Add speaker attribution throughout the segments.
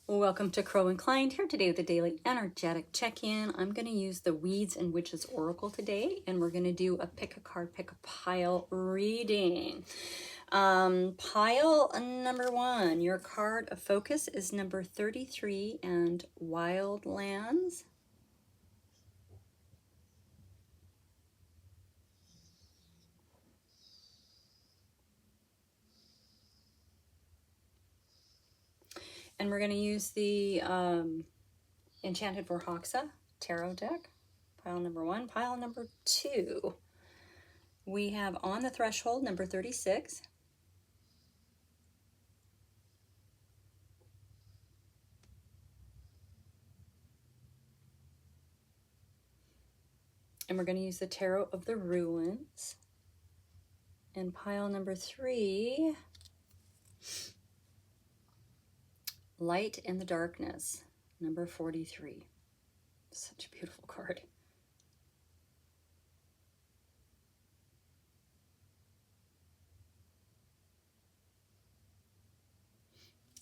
Speaker 1: Welcome to Crow Inclined, here today with a daily energetic check-in. I'm going to use the Weeds and Witches Oracle today, and we're going to do a pick a card, pick a pile reading. Pile number 1, your card of focus is number 33 and Wildlands. And we're going to use the Enchanted Vorhoxa Tarot deck. Pile number 1. Pile number 2. We have On the Threshold, number 36. And we're going to use the Tarot of the Ruins. And pile number 3, Light in the Darkness, number 43. Such a beautiful card.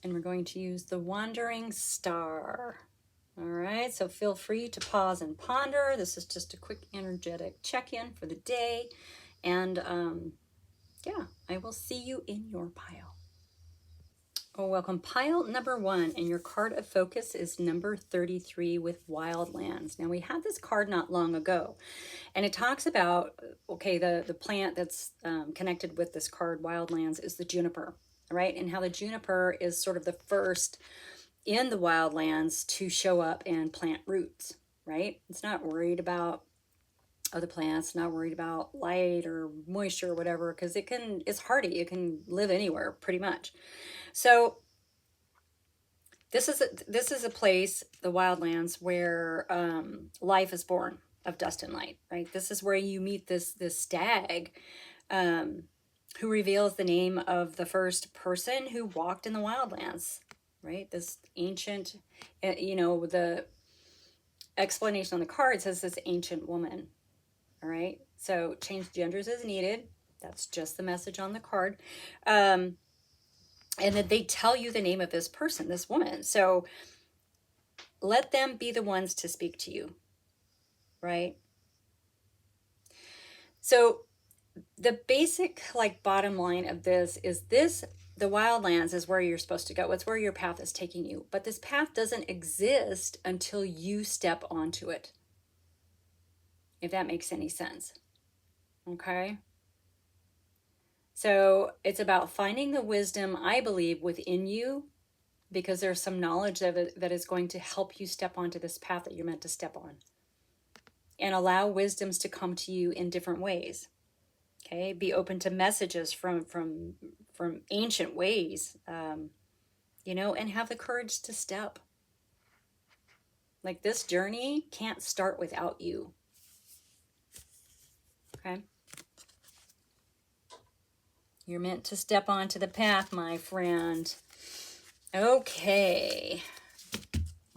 Speaker 1: And we're going to use the Wandering Star. All right, so feel free to pause and ponder. This is just a quick energetic check-in for the day. And yeah, I will see you in your pile. Oh, welcome. Pile number 1, and your card of focus is number 33 with Wildlands. Now, we had this card not long ago, and it talks about, okay, the plant that's connected with this card, Wildlands, is the juniper, right? And how the juniper is sort of the first in the wildlands to show up and plant roots, right? It's not worried about other plants, not worried about light or moisture or whatever, because it's hardy. It can live anywhere pretty much. So this is a place, the wildlands, where life is born of dust and light, right? This is where you meet this stag who reveals the name of the first person who walked in the wildlands, right? This ancient, the explanation on the card says this ancient woman, all right? So change genders as needed. That's just the message on the card. And then they tell you the name of this person, this woman. So let them be the ones to speak to you, right? So the basic bottom line of this is the wildlands is where you're supposed to go. It's where your path is taking you. But this path doesn't exist until you step onto it. If that makes any sense. Okay? So it's about finding the wisdom, I believe, within you, because there's some knowledge of it that is going to help you step onto this path that you're meant to step on. And allow wisdoms to come to you in different ways. Okay? Be open to messages from ancient ways, and have the courage to step. Like, this journey can't start without you. Okay? You're meant to step onto the path, my friend. Okay.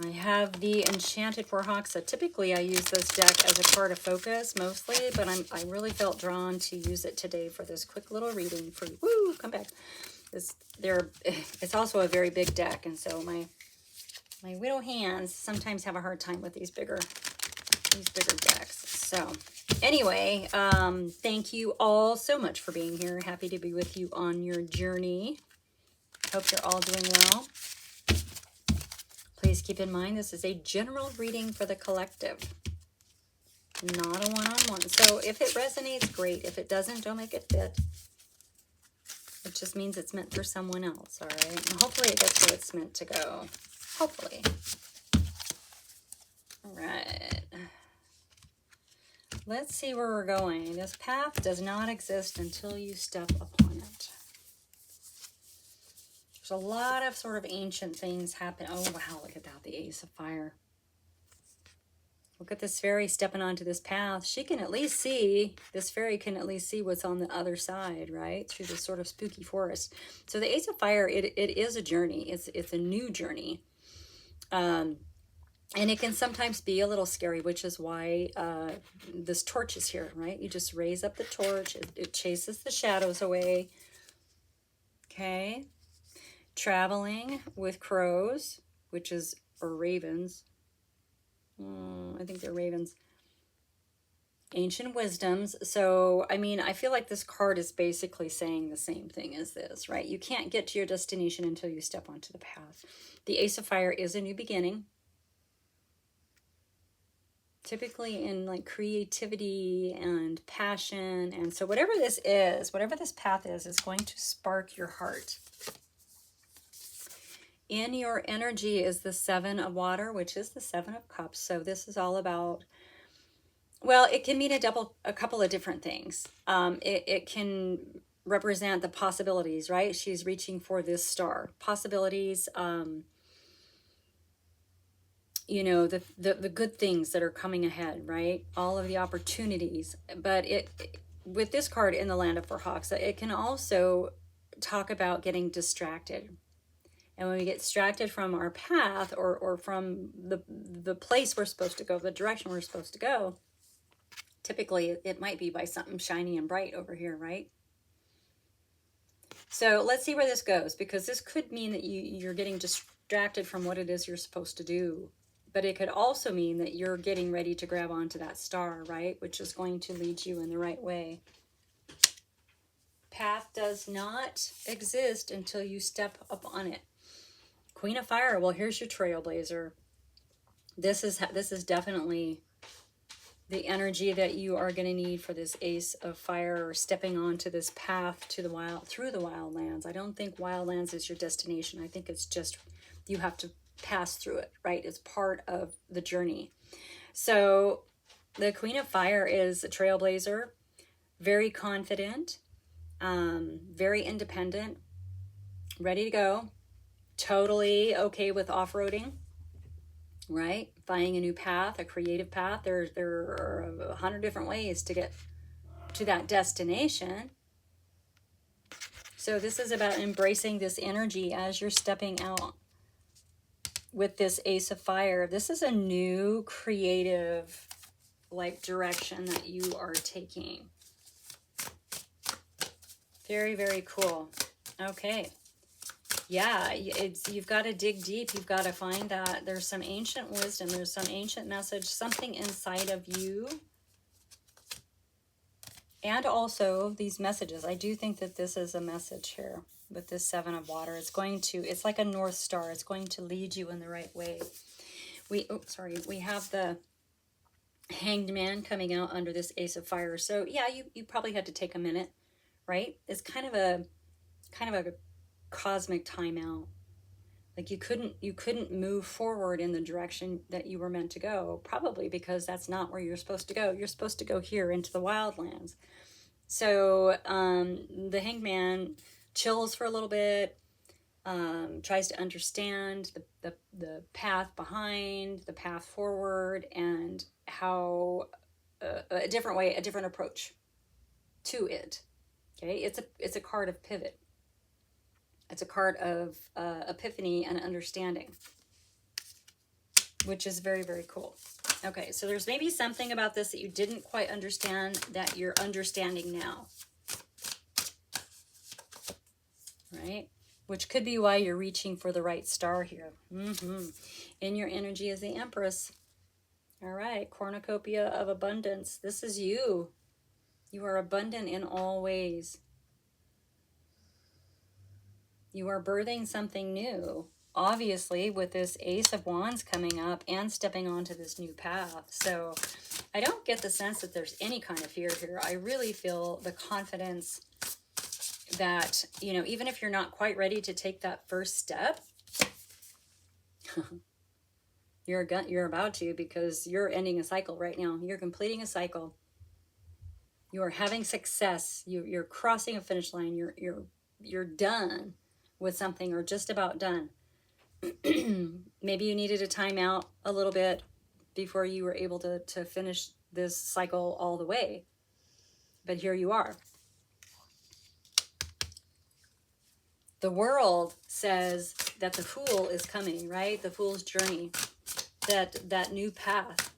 Speaker 1: I have the Enchanted Vorhoxa. Typically, I use this deck as a card of focus mostly, but I really felt drawn to use it today for this quick little reading for you. Woo, come back. It's also a very big deck, and so my widow hands sometimes have a hard time with these bigger decks. So anyway, thank you all so much for being here. Happy to be with you on your journey. Hope you're all doing well. Please keep in mind this is a general reading for the collective, not a one-on-one. So if it resonates, great. If it doesn't, don't make it fit. It just means it's meant for someone else, all right? And hopefully it gets where it's meant to go. Hopefully. All right. Let's see where we're going. This path does not exist until you step upon it. There's a lot of sort of ancient things happen. Oh, wow, look at that, the Ace of Fire. Look at this fairy stepping onto this path. She can at least see, this fairy can at least see what's on the other side, right? Through this sort of spooky forest. So the Ace of Fire, it is a journey. It's a new journey. And it can sometimes be a little scary, which is why this torch is here, right? You just raise up the torch. It chases the shadows away. Okay. Traveling with crows. witches or ravens. I think they're ravens. Ancient wisdoms. So, I mean, I feel like this card is basically saying the same thing as this, right? You can't get to your destination until you step onto the path. The Ace of Fire is a new beginning. Typically in like creativity and passion. And so whatever this is, whatever this path is going to spark your heart. In your energy is the Seven of Water, which is the Seven of Cups. So this is all about, well, it can mean a couple of different things. It can represent the possibilities, right? She's reaching for this star. Possibilities, you know, the good things that are coming ahead, right? All of the opportunities. But with this card in the Land of Four Hawks, it can also talk about getting distracted. And when we get distracted from our path or from the place we're supposed to go, the direction we're supposed to go, typically it might be by something shiny and bright over here, right? So let's see where this goes, because this could mean that you're getting distracted from what it is you're supposed to do. But it could also mean that you're getting ready to grab onto that star, right? Which is going to lead you in the right way. Path does not exist until you step up on it. Queen of Fire, well, here's your trailblazer. This is definitely the energy that you are going to need for this Ace of Fire, or stepping onto this path to the through the wildlands. I don't think wildlands is your destination. I think it's just you have to pass through it, right? It's part of the journey. So the Queen of Fire is a trailblazer, very confident, very independent, ready to go, totally okay with off-roading, right? Finding a new path, a creative path. There are 100 different ways to get to that destination. So this is about embracing this energy as you're stepping out with this Ace of Fire. This is a new creative like direction that you are taking. Very, very cool. Okay. Yeah, you've got to dig deep. You've got to find that there's some ancient wisdom. There's some ancient message, something inside of you. And also these messages. I do think that this is a message here with this Seven of Water. It's like a North Star. It's going to lead you in the right way. We have the Hanged Man coming out under this Ace of Fire. So yeah, you probably had to take a minute, right? It's kind of a cosmic timeout. Like you couldn't move forward in the direction that you were meant to go, probably because that's not where you're supposed to go. You're supposed to go here into the wildlands. So the Hanged Man chills for a little bit, tries to understand the path behind, the path forward, and how a different way, a different approach to it. Okay, it's a card of pivot. It's a card of epiphany and understanding, which is very, very cool. Okay, so there's maybe something about this that you didn't quite understand that you're understanding now. Right? Which could be why you're reaching for the right star here. In your energy is the Empress. All right, cornucopia of abundance. This is you. You are abundant in all ways. You are birthing something new, obviously, with this Ace of Wands coming up and stepping onto this new path. So I don't get the sense that there's any kind of fear here. I really feel the confidence that, you know, even if you're not quite ready to take that first step, you're about to, because you're ending a cycle right now. You're completing a cycle. You are having success. You're crossing a finish line. You're done with something, or just about done. Maybe you needed a timeout a little bit before you were able to finish this cycle all the way. But here you are. The world says that the Fool is coming, right? The Fool's journey, that new path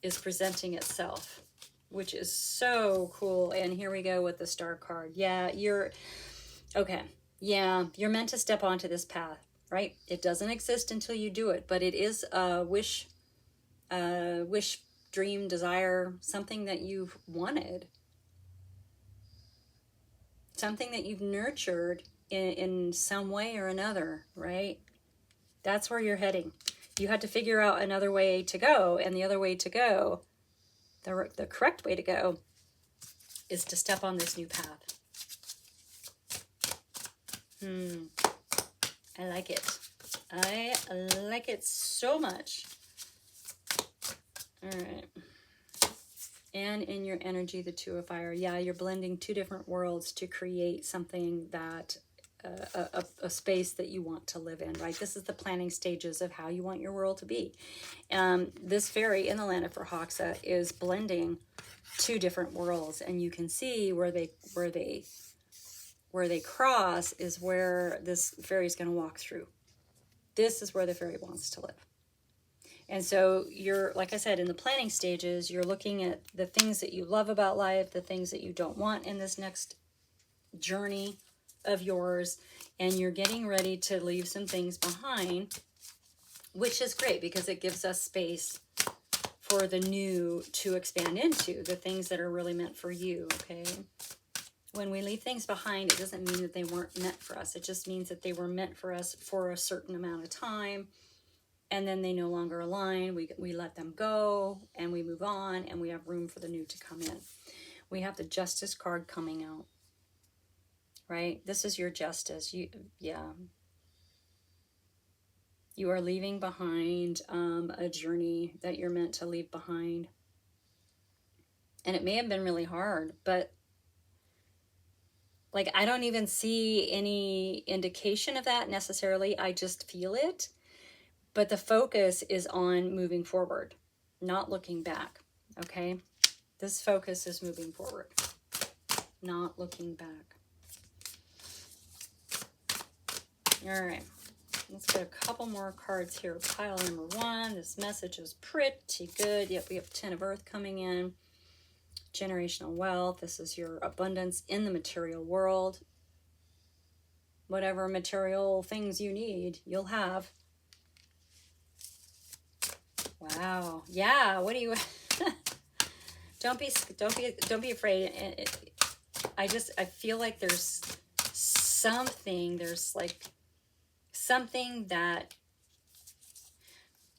Speaker 1: is presenting itself, which is so cool. And here we go with the Star card. Yeah, you're okay. Yeah, you're meant to step onto this path. right? It doesn't exist until you do it, but it is a wish, dream, desire, something that you've wanted, something that you've nurtured in some way or another, right? That's where you're heading. You had to figure out another way to go, and the other way to go, the correct way to go, is to step on this new path. I like it. I like it so much. All right. And in your energy, the Two of Fire. Yeah, you're blending two different worlds to create something that, a space that you want to live in, right? This is the planning stages of how you want your world to be. This fairy in the land of Forhoxa is blending two different worlds, and you can see where they cross is where this fairy is going to walk through. This is where the fairy wants to live. And so you're, like I said, in the planning stages, you're looking at the things that you love about life, the things that you don't want in this next journey of yours, and you're getting ready to leave some things behind, which is great because it gives us space for the new to expand into, the things that are really meant for you, okay? When we leave things behind, it doesn't mean that they weren't meant for us. It just means that they were meant for us for a certain amount of time, and then they no longer align. We let them go, and we move on, and we have room for the new to come in. We have the Justice card coming out, right? This is your justice. You are leaving behind a journey that you're meant to leave behind. And it may have been really hard, but like, I don't even see any indication of that necessarily. I just feel it. But the focus is on moving forward, not looking back, okay? This focus is moving forward, not looking back. All right, let's get a couple more cards here. Pile number 1, this message is pretty good. Yep, we have 10 of Earth coming in. Generational wealth, this is your abundance in the material world. Whatever material things you need, you'll have. Wow. Yeah. What do you? Don't be afraid. I feel like there's something. There's like something that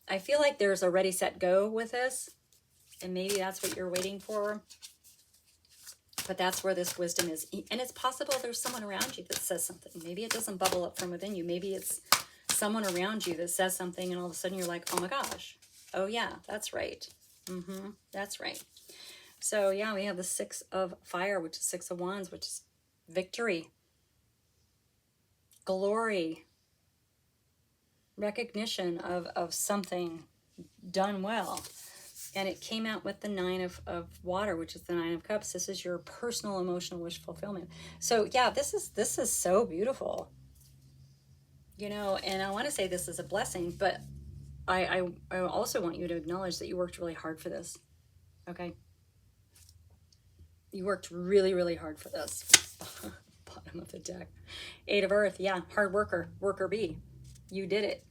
Speaker 1: I feel like there's a ready, set, go with this, and maybe that's what you're waiting for. But that's where this wisdom is, and it's possible there's someone around you that says something. Maybe it doesn't bubble up from within you. Maybe it's someone around you that says something, and all of a sudden you're like, oh my gosh. Oh, yeah, that's right. That's right. So, yeah, we have the 6 of Fire, which is 6 of Wands, which is victory, glory, recognition of something done well. And it came out with the 9 of Water, which is the 9 of Cups. This is your personal emotional wish fulfillment. So, yeah, this is so beautiful. You know, and I want to say this is a blessing, but I also want you to acknowledge that you worked really hard for this, okay? You worked really, really hard for this. Bottom of the deck. 8 of Earth, yeah, hard worker, worker bee. You did it.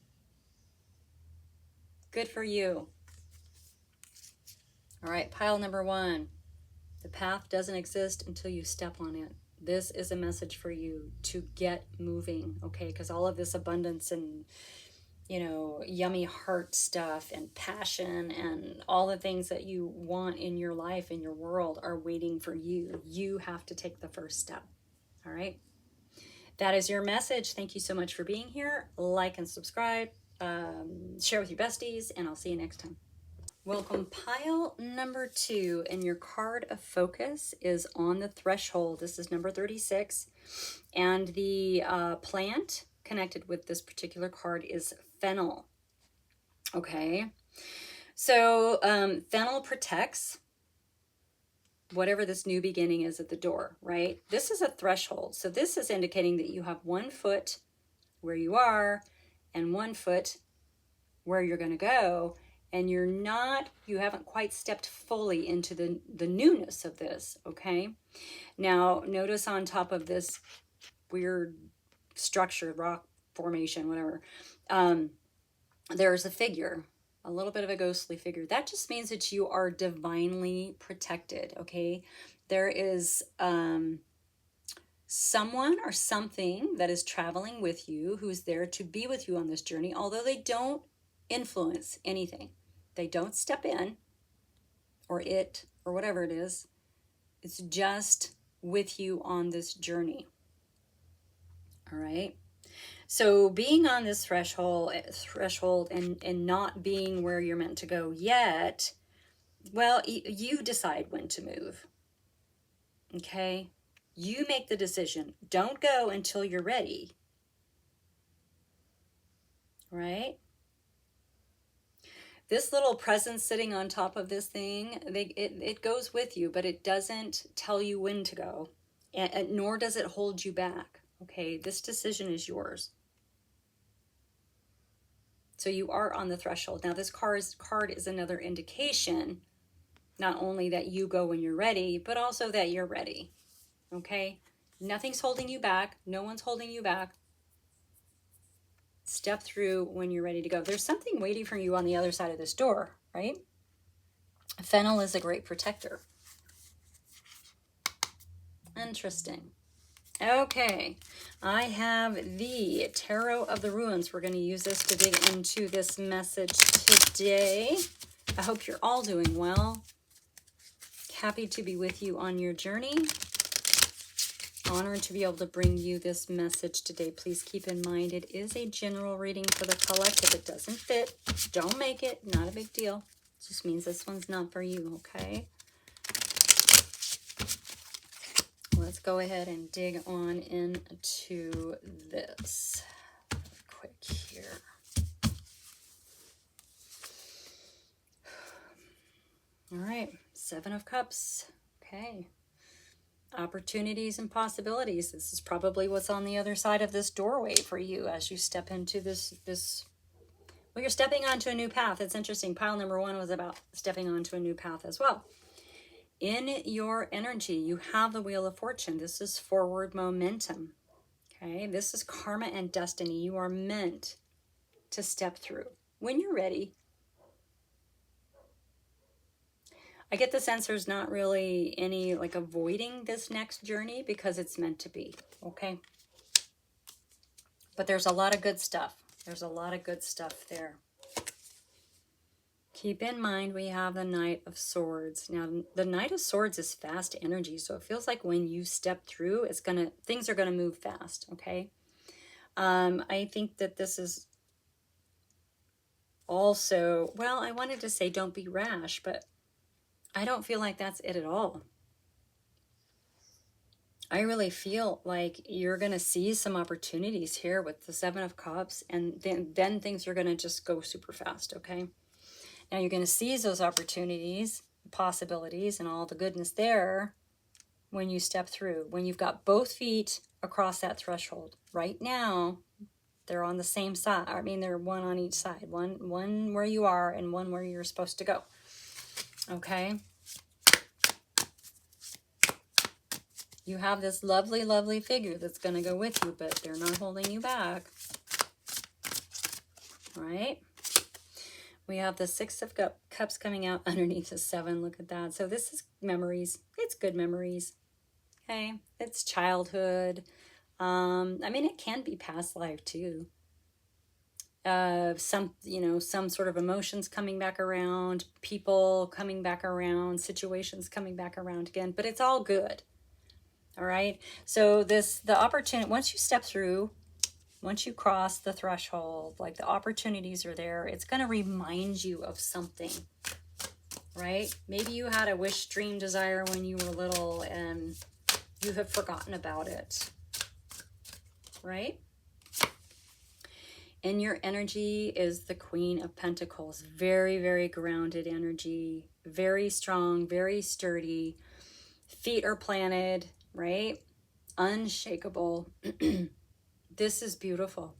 Speaker 1: Good for you. All right, pile number 1. The path doesn't exist until you step on it. This is a message for you to get moving, okay? Because all of this abundance and, you know, yummy heart stuff and passion and all the things that you want in your life, in your world, are waiting for you. You have to take the first step, all right? That is your message. Thank you so much for being here. Like and subscribe, share with your besties, and I'll see you next time. Welcome, pile number 2, and your card of focus is on the threshold. This is number 36, and the plant connected with this particular card is fennel. Okay, so fennel protects whatever this new beginning is at the door, right? This is a threshold, so this is indicating that you have 1 foot where you are and 1 foot where you're going to go, and you haven't quite stepped fully into the newness of this, okay? Now, notice on top of this weird structure, rock formation, whatever. There's a figure, a little bit of a ghostly figure. That just means that you are divinely protected, okay? There is someone or something that is traveling with you who's there to be with you on this journey, although they don't influence anything. They don't step in, or it, or whatever it is. It's just with you on this journey. All right. So being on this threshold and not being where you're meant to go yet, well, you decide when to move. Okay? You make the decision. Don't go until you're ready. Right? This little presence sitting on top of this thing, it goes with you, but it doesn't tell you when to go, and nor does it hold you back. Okay? This decision is yours. So you are on the threshold. Now this card is another indication, not only that you go when you're ready, but also that you're ready. Okay? Nothing's holding you back. No one's holding you back. Step through when you're ready to go. There's something waiting for you on the other side of this door, right? Fennel is a great protector. Interesting. Okay, I have the Tarot of the Ruins. We're going to use this to dig into this message today. I hope you're all doing well. Happy to be with you on your journey. Honored to be able to bring you this message today. Please keep in mind it is a general reading for the collective. It doesn't fit. Don't make it. Not a big deal. It just means this one's not for you, okay? Let's go ahead and dig on into this quick here. All right, Seven of Cups. Okay. Opportunities and possibilities. This is probably what's on the other side of this doorway for you as you step into this. Well, you're stepping onto a new path. It's interesting. Pile number 1 was about stepping onto a new path as well. In your energy, you have the Wheel of Fortune. This is forward momentum. Okay, this is karma and destiny. You are meant to step through when you're ready. I get the sense there's not really any like avoiding this next journey because it's meant to be, okay? But there's a lot of good stuff. There's a lot of good stuff there. Keep in mind we have the Knight of Swords. Now, the Knight of Swords is fast energy, so it feels like when you step through, things are gonna move fast, okay? I think that this is also, well, I wanted to say don't be rash, but I don't feel like that's it at all. I really feel like you're going to see some opportunities here with the Seven of Cups, and then things are going to just go super fast, okay? Now you're going to seize those opportunities, possibilities, and all the goodness there when you step through, when you've got both feet across that threshold. Right now, they're on the same side. I mean, they're one on each side. One where you are and one where you're supposed to go. Okay? You have this lovely, lovely figure that's going to go with you, but they're not holding you back. All right? We have the Six of Cups coming out underneath the 7. Look at that. So this is memories. It's good memories. Okay? It's childhood. I mean, it can be past life too. Some sort of emotions coming back around, people coming back around, situations coming back around again, but it's all good. All right. So the opportunity, once you step through, once you cross the threshold, like the opportunities are there, it's going to remind you of something, right? Maybe you had a wish, dream, desire when you were little and you have forgotten about it, right? In your energy is the Queen of Pentacles. Very, very grounded energy, very strong, very sturdy. Feet are planted, right? Unshakable. This is beautiful.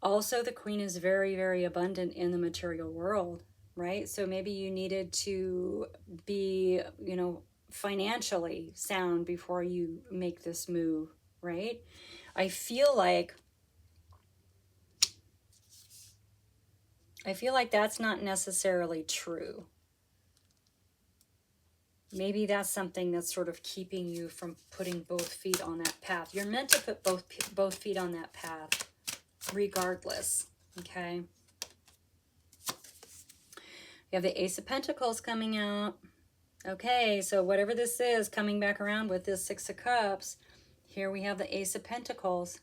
Speaker 1: Also, the Queen is very, very abundant in the material world, right? So maybe you needed to be, financially sound before you make this move, right? I feel like that's not necessarily true. Maybe that's something that's sort of keeping you from putting both feet on that path. You're meant to put both feet on that path regardless, okay? You have the Ace of Pentacles coming out. Okay, so whatever this is, coming back around with this Six of Cups, here we have the Ace of Pentacles.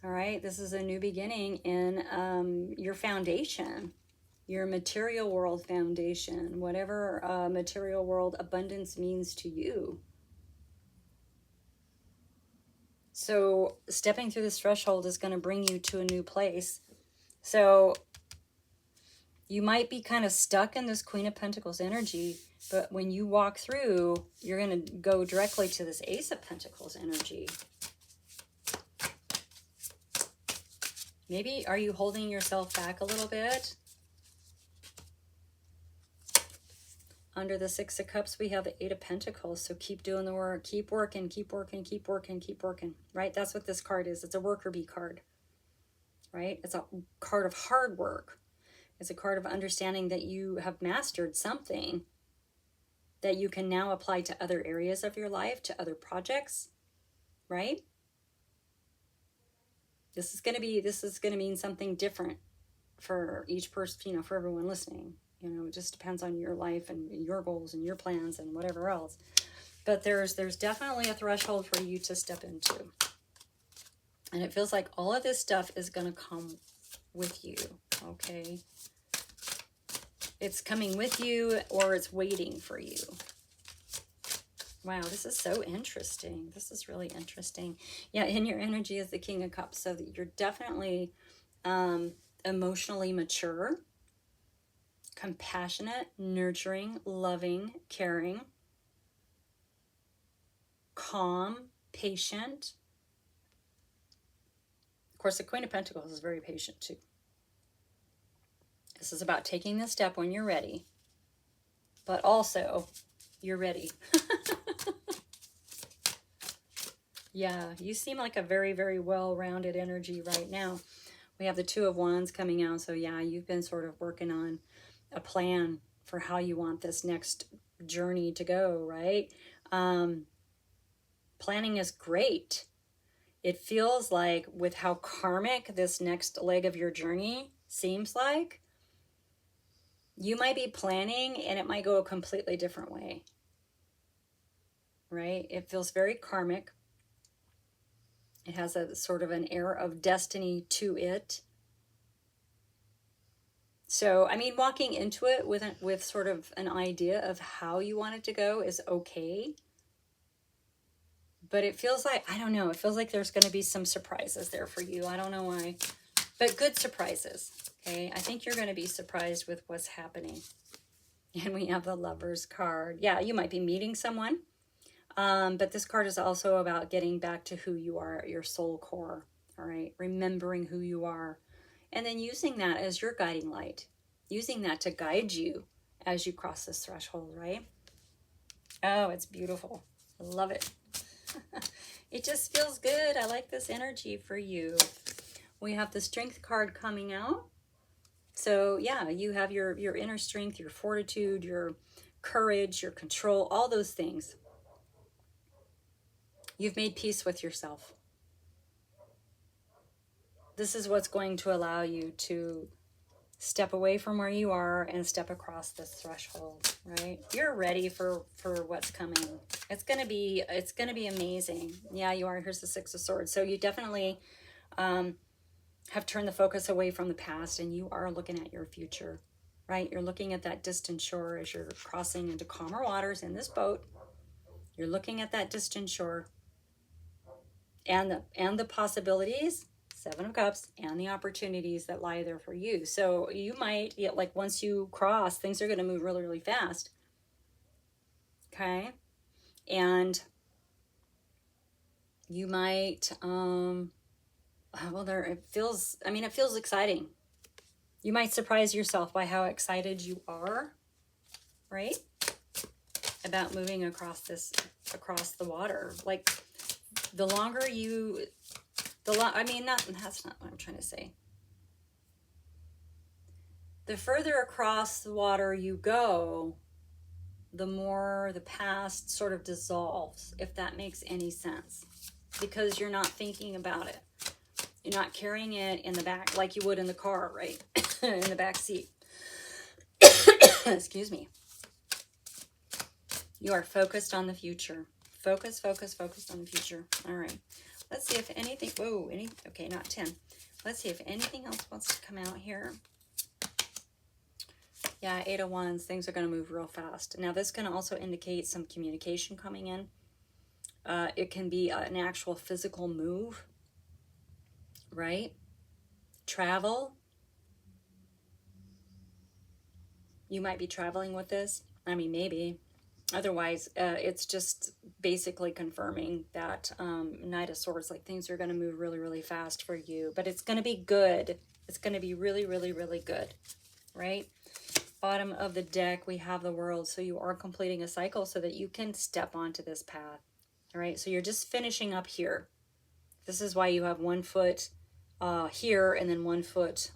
Speaker 1: All right, this is a new beginning in your foundation, your material world foundation, whatever material world abundance means to you. So stepping through this threshold is going to bring you to a new place. So you might be kind of stuck in this Queen of Pentacles energy, but when you walk through, you're going to go directly to this Ace of Pentacles energy. Maybe are you holding yourself back a little bit? Under the Six of Cups, we have the Eight of Pentacles. So keep doing the work, keep working, keep working, keep working, keep working, right? That's what this card is. It's a worker bee card, right? It's a card of hard work. It's a card of understanding that you have mastered something that you can now apply to other areas of your life, to other projects, right? This is going to mean something different for each person, you know, for everyone listening. You know, it just depends on your life and your goals and your plans and whatever else. But there's definitely a threshold for you to step into. And it feels like all of this stuff is going to come with you, okay? It's coming with you or it's waiting for you. Wow, this is so interesting. This is really interesting. Yeah, in your energy is the King of Cups, so that you're definitely emotionally mature, compassionate, nurturing, loving, caring, calm, patient. Of course, the Queen of Pentacles is very patient too. This is about taking the step when you're ready, but also you're ready. Yeah, you seem like a very, very well-rounded energy right now. We have the Two of Wands coming out. So yeah, you've been sort of working on a plan for how you want this next journey to go, right? Planning is great. It feels like with how karmic this next leg of your journey seems like, you might be planning and it might go a completely different way, right? It feels very karmic. It has a sort of an air of destiny to it. So, I mean, walking into it with sort of an idea of how you want it to go is okay. But it feels like, I don't know, it feels like there's going to be some surprises there for you. I don't know why. But good surprises, okay? I think you're going to be surprised with what's happening. And we have the Lovers card. Yeah, you might be meeting someone. But this card is also about getting back to who you are at your soul core, all right? Remembering who you are. And then using that as your guiding light. Using that to guide you as you cross this threshold, right? Oh, it's beautiful. I love it. It just feels good. I like this energy for you. We have the Strength card coming out. So yeah, you have your inner strength, your fortitude, your courage, your control, all those things. You've made peace with yourself. This is what's going to allow you to step away from where you are and step across this threshold, right? You're ready for what's coming. It's gonna be amazing. Yeah, you are. Here's the Six of Swords. So you definitely have turned the focus away from the past and you are looking at your future, right? You're looking at that distant shore as you're crossing into calmer waters in this boat. You're looking at that distant shore and the possibilities, Seven of Cups, and the opportunities that lie there for you. So you might, like once you cross, things are going to move really, really fast. Okay? And you might, well, it feels exciting. You might surprise yourself by how excited you are, right? About moving across the water. Like, The longer you, I mean, that's not what I'm trying to say. The further across the water you go, the more the past sort of dissolves, if that makes any sense. Because you're not thinking about it. You're not carrying it in the back like you would in the car, right? In the back seat. Excuse me. You are focused on the future. Focus on the future. All right. Let's see if anything, okay, not 10. Let's see if anything else wants to come out here. Yeah, 8 of Wands, things are going to move real fast. Now, this can also indicate some communication coming in. It can be an actual physical move, right? Travel. You might be traveling with this. I mean, maybe. Otherwise, it's just basically confirming that Knight of Swords, like things are going to move really, really fast for you. But it's going to be good. It's going to be really, really, really good, right? Bottom of the deck, we have the World. So you are completing a cycle so that you can step onto this path, all right? So you're just finishing up here. This is why you have 1 foot here and then 1 foot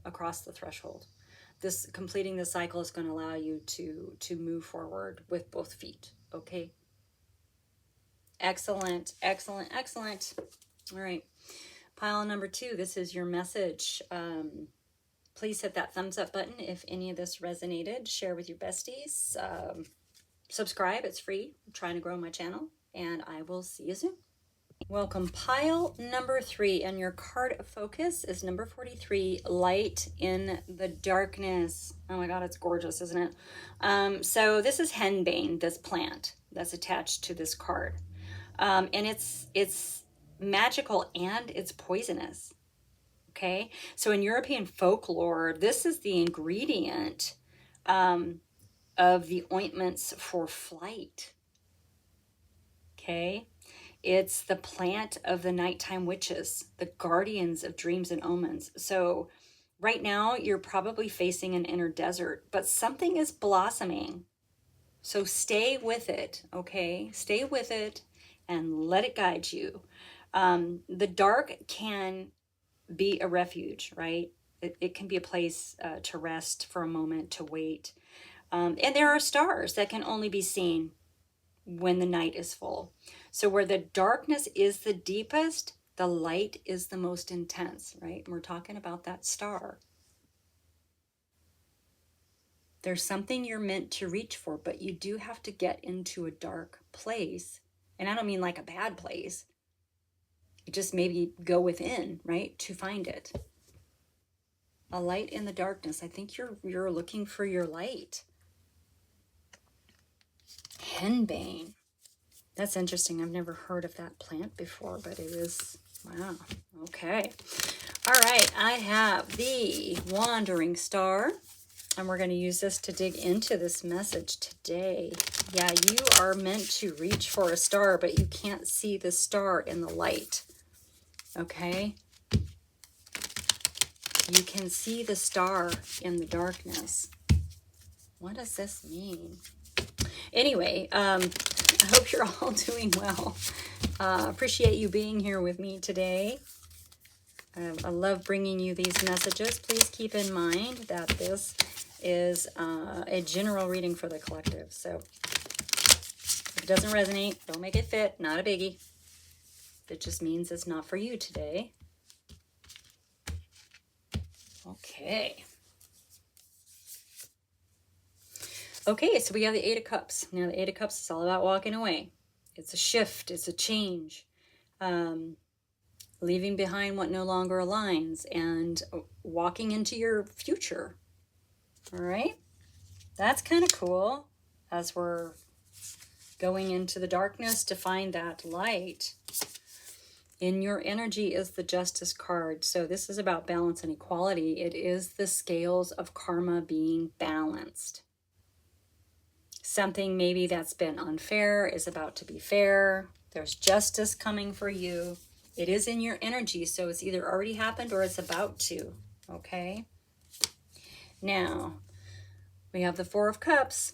Speaker 1: across the threshold. This completing the cycle is going to allow you to move forward with both feet. Okay. Excellent. All right. Pile number 2. This is your message. Please hit that thumbs up button if any of this resonated. Share with your besties. Subscribe. It's free. I'm trying to grow my channel, and I will see you soon. Welcome. Pile number 3, and your card of focus is number 43, Light in the Darkness. Oh my God, it's gorgeous, isn't it? So this is henbane, this plant that's attached to this card. And it's magical and it's poisonous. Okay, so in European folklore, this is the ingredient of the ointments for flight. Okay. It's the plant of the nighttime witches, the guardians of dreams and omens. So right now you're probably facing an inner desert, but something is blossoming. So stay with it, okay? Stay with it and let it guide you. The dark can be a refuge, right? It can be a place to rest for a moment, to wait. And there are stars that can only be seen when the night is full. So where the darkness is the deepest, the light is the most intense, right? And we're talking about that star. There's something you're meant to reach for, but you do have to get into a dark place. And I don't mean like a bad place. You just maybe go within, right, to find it. A light in the darkness. I think you're looking for your light. Henbane. That's interesting. I've never heard of that plant before, but it is, wow. Okay. All right. I have the Wandering Star, and we're going to use this to dig into this message today. Yeah, you are meant to reach for a star, but you can't see the star in the light. Okay? You can see the star in the darkness. What does this mean? Anyway, I hope you're all doing well. Appreciate you being here with me today. I love bringing you these messages. Please keep in mind that this is a general reading for the collective. So if it doesn't resonate, don't make it fit. Not a biggie. It just means it's not for you today. Okay. Okay, so we have the 8 of Cups. Now, the 8 of Cups is all about walking away. It's a shift. It's a change. Leaving behind what no longer aligns and walking into your future. All right? That's kind of cool as we're going into the darkness to find that light. In your energy is the Justice card. So this is about balance and equality. It is the scales of karma being balanced. Something maybe that's been unfair is about to be fair. There's justice coming for you. It is in your energy, so it's either already happened or it's about to, okay? Now, we have the 4 of Cups.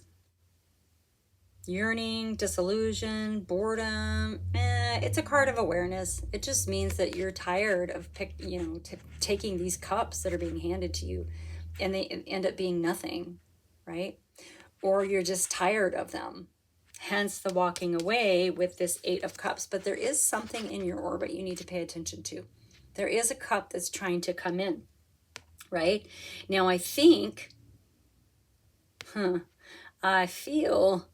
Speaker 1: Yearning, disillusion, boredom. It's a card of awareness. It just means that you're tired of taking these cups that are being handed to you and they end up being nothing, right? Or you're just tired of them. Hence the walking away with this 8 of Cups. But there is something in your orbit you need to pay attention to. There is a cup that's trying to come in, right? Now I think, I feel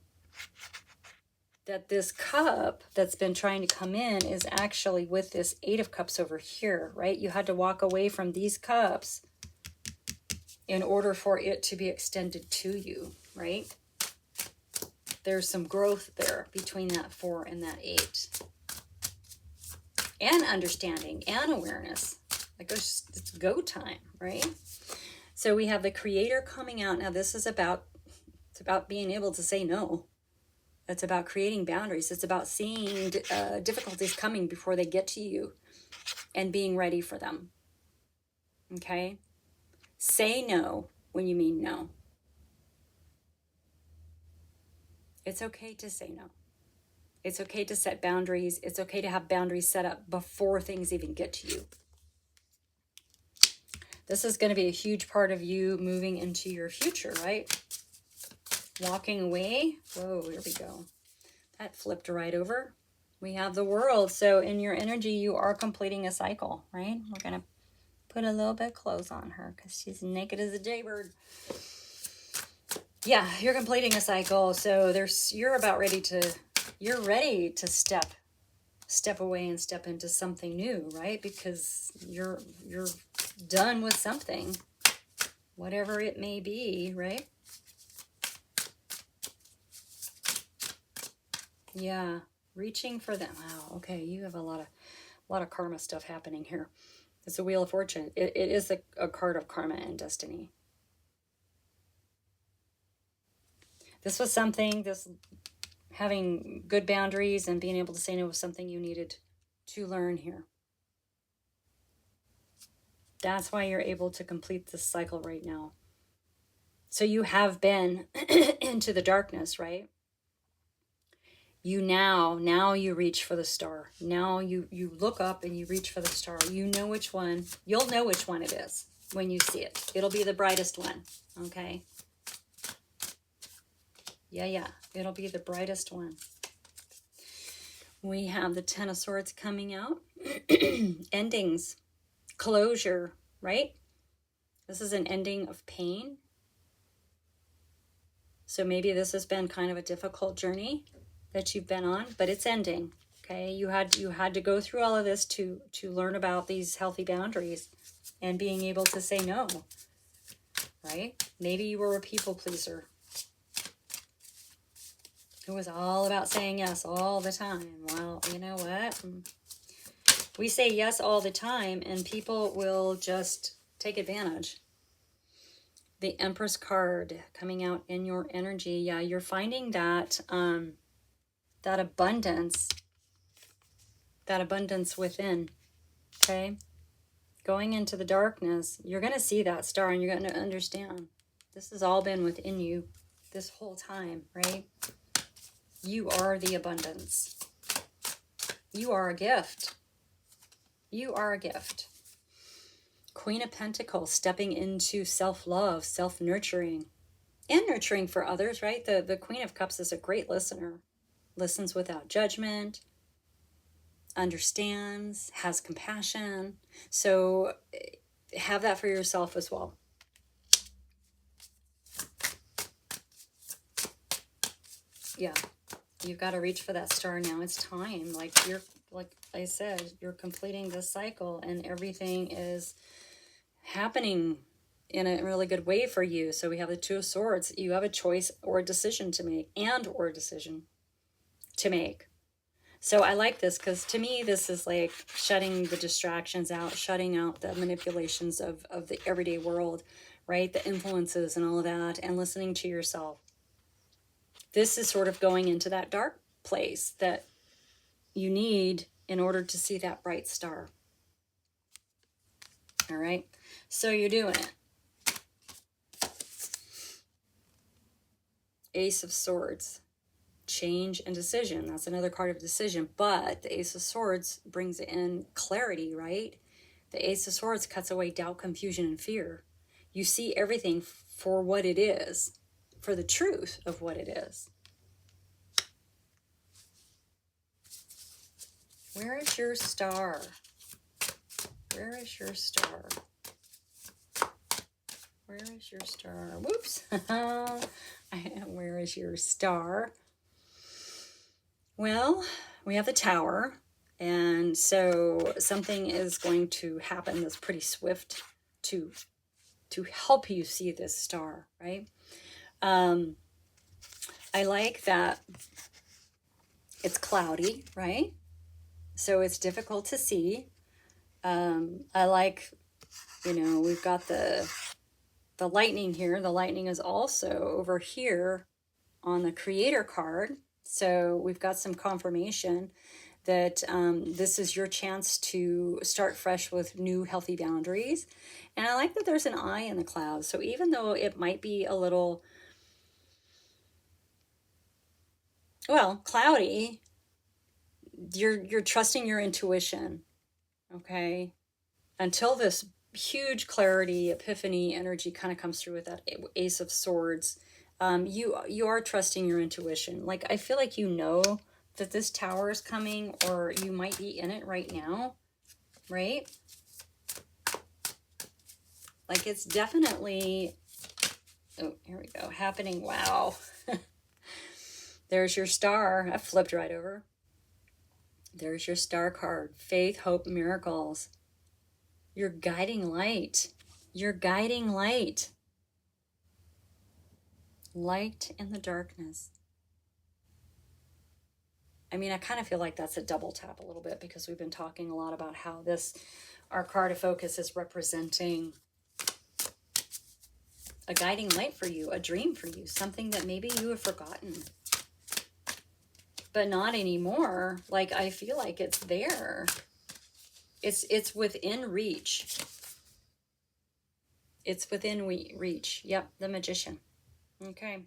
Speaker 1: that this cup that's been trying to come in is actually with this 8 of Cups over here, right? You had to walk away from these cups in order for it to be extended to you, right? There's some growth there between that 4 and that 8. And understanding and awareness. Like it's go time, right? So we have the Creator coming out. Now this is about, it's about being able to say no. It's about creating boundaries. It's about seeing difficulties coming before they get to you and being ready for them. Okay? Say no when you mean no. It's okay to say no. It's okay to set boundaries. It's okay to have boundaries set up before things even get to you. This is going to be a huge part of you moving into your future, right? Walking away. Whoa, here we go. That flipped right over. We have the World. So in your energy, you are completing a cycle, right? We're going to put a little bit of clothes on her because she's naked as a jaybird. Yeah, you're completing a cycle. So you're ready to step away and step into something new, right? Because you're done with something, whatever it may be, right? Yeah, reaching for them. Wow, okay, you have a lot of karma stuff happening here. It's a Wheel of Fortune. It is a card of karma and destiny. This was something, having good boundaries and being able to say no was something you needed to learn here. That's why you're able to complete this cycle right now. So you have been into the darkness, right? You now you reach for the star. Now you look up and you reach for the star. You know which one. You'll know which one it is when you see it. It'll be the brightest one, okay? Yeah. It'll be the brightest one. We have the Ten of Swords coming out. Endings. Closure, right? This is an ending of pain. So maybe this has been kind of a difficult journey that you've been on, but it's ending. Okay, you had to go through all of this to learn about these healthy boundaries and being able to say no. Right? Maybe you were a people pleaser. It was all about saying yes all the time. Well, you know what? We say yes all the time and people will just take advantage. The Empress card coming out in your energy. Yeah, you're finding that that abundance within. Okay? Going into the darkness, you're going to see that star and you're going to understand. This has all been within you this whole time, right? You are the abundance. You are a gift. You are a gift. Queen of Pentacles, stepping into self-love, self-nurturing, and nurturing for others, right? The Queen of Cups is a great listener. Listens without judgment, understands, has compassion. So have that for yourself as well. Yeah, you've got to reach for that star now. It's time. Like I said, you're completing this cycle and everything is happening in a really good way for you. So we have the Two of Swords. You have a choice or a decision to make, So I like this because to me, this is like shutting the distractions out, shutting out the manipulations of the everyday world, right? The influences and all of that, and listening to yourself. This is sort of going into that dark place that you need in order to see that bright star. All right, so you're doing it. Ace of Swords, change and decision. That's another card of decision. But the Ace of Swords brings in clarity, right? The Ace of Swords cuts away doubt, confusion, and fear. You see everything for what it is, for the truth of what it is. Where is your star? Where is your star? Where is your star? Whoops. Where is your star? Well, we have the Tower. And so something is going to happen that's pretty swift to help you see this star, right? I like that it's cloudy, right? So it's difficult to see. I like, we've got the lightning here. The lightning is also over here on the Creator card. So we've got some confirmation that this is your chance to start fresh with new healthy boundaries. And I like that there's an eye in the clouds. So even though it might be a little, cloudy, you're trusting your intuition, okay? Until this huge clarity, epiphany energy kind of comes through with that Ace of Swords, you are trusting your intuition. Like, I feel like that this tower is coming, or you might be in it right now, right? Like, it's definitely, oh, here we go, happening. Wow. There's your star. I flipped right over. There's your star card. Faith, hope, miracles. Your guiding light. Your guiding light. Light in the darkness. I mean, I kind of feel like that's a double tap a little bit, because we've been talking a lot about how our card of focus is representing a guiding light for you, a dream for you, something that maybe you have forgotten, but not anymore. Like, I feel like it's there. It's within reach. It's within reach. Yep, the Magician. Okay.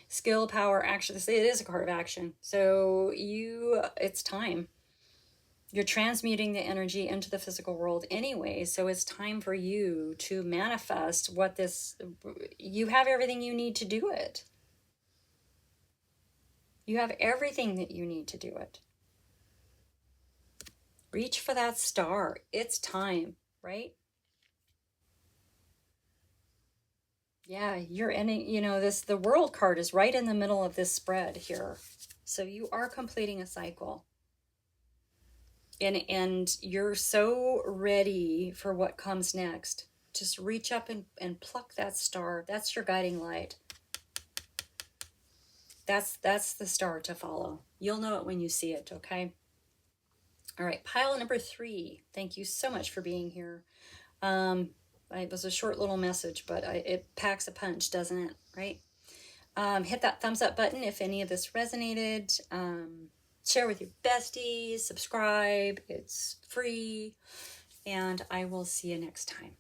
Speaker 1: Skill, power, action. It is a card of action. So it's time. You're transmuting the energy into the physical world anyway. So it's time for you to manifest you have everything you need to do it. You have everything that you need to do it. Reach for that star. It's time, right? Yeah, you're in the World card is right in the middle of this spread here. So you are completing a cycle. And you're so ready for what comes next. Just reach up and pluck that star. That's your guiding light. That's the star to follow. You'll know it when you see it, okay? All right, pile number 3. Thank you so much for being here. It was a short little message, but it packs a punch, doesn't it? Right? Hit that thumbs up button if any of this resonated. Share with your besties. Subscribe. It's free. And I will see you next time.